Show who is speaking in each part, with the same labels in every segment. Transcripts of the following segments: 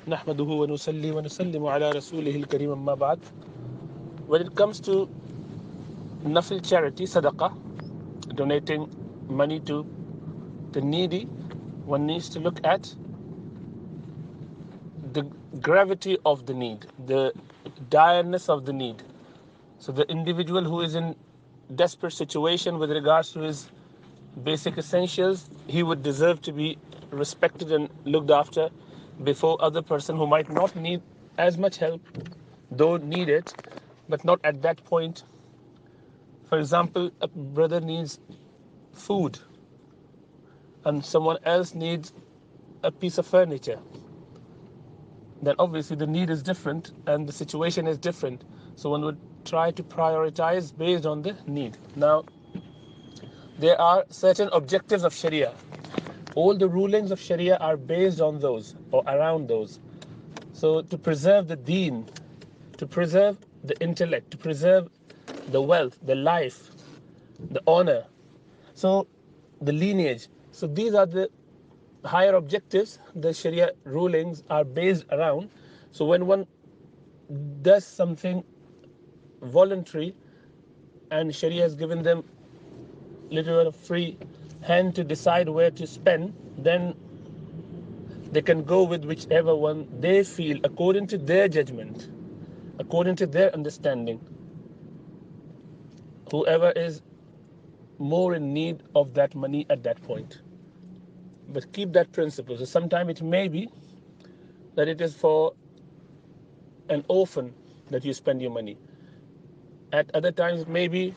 Speaker 1: نحمده ونصلي ونسلم على رسوله الكريم أما بعد. When it comes to nafil charity, sadaqah, donating money to the needy, one needs to look at the gravity of the need, the direness of the need. So the individual who is in desperate situation with regards to his basic essentials, he would deserve to be respected and looked after before other person who might not need as much help, though need it, but not at that point. For example, a brother needs food and someone else needs a piece of furniture. Then obviously the need is different and the situation is different. So one would try to prioritize based on the need. Now, there are certain objectives of Sharia. All the rulings of Sharia are based on those or around those. So to preserve the deen, to preserve the intellect, to preserve the wealth, the life, the honor, so the lineage. So these are the higher objectives the Sharia rulings are based around. So when one does something voluntary and Sharia has given them little bit of free hand to decide where to spend, then they can go with whichever one they feel according to their judgment, according to their understanding. Whoever is more in need of that money at that point. But keep that principle. So sometimes it may be that it is for an orphan that you spend your money. At other times it may be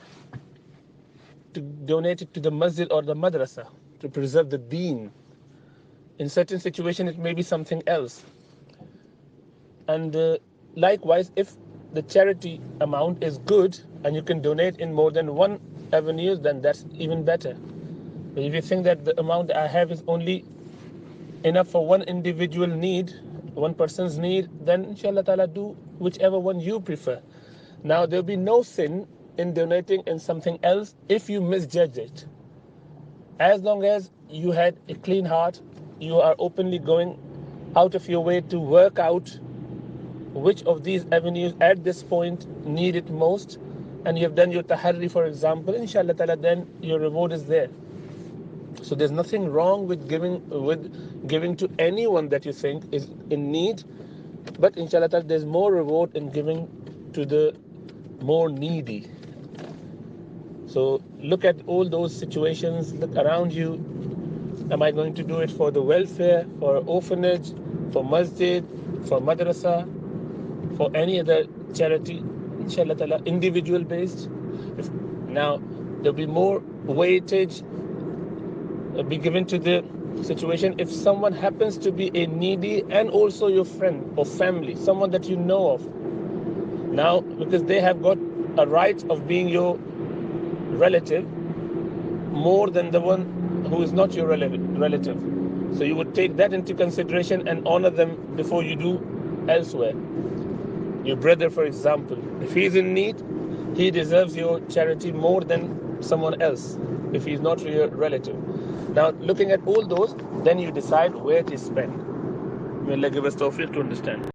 Speaker 1: to donate it to the masjid or the madrasa to preserve the deen. In certain situations it may be something else. And likewise, if the charity amount is good and you can donate in more than one avenue, then that's even better. But if you think that the amount I have is only enough for one individual need, one person's need, then inshallah ta'ala do whichever one you prefer. Now there'll be no sin in donating in something else if you misjudge it. As long as you had a clean heart, you are openly going out of your way to work out which of these avenues at this point need it most, and you have done your tahari, for example, inshallah ta'ala, then your reward is there. So there's nothing wrong with giving to anyone that you think is in need, but inshallah ta'ala, there's more reward in giving to the more needy. So look at all those situations, look around you. Am I going to do it for the welfare, for orphanage, for masjid, for madrasa, for any other charity? Inshallah ta'ala, individual based. Now there'll be more weightage be given to the situation if someone happens to be a needy and also your friend or family, someone that you know of. Now, because they have got a right of being your relative more than the one who is not your relative. So you would take that into consideration and honor them before you do elsewhere. Your brother, for example, if he's in need, he deserves your charity more than someone else if he's not your relative. Now, looking at all those, then you decide where to spend. May Allah give us tawfiq to understand.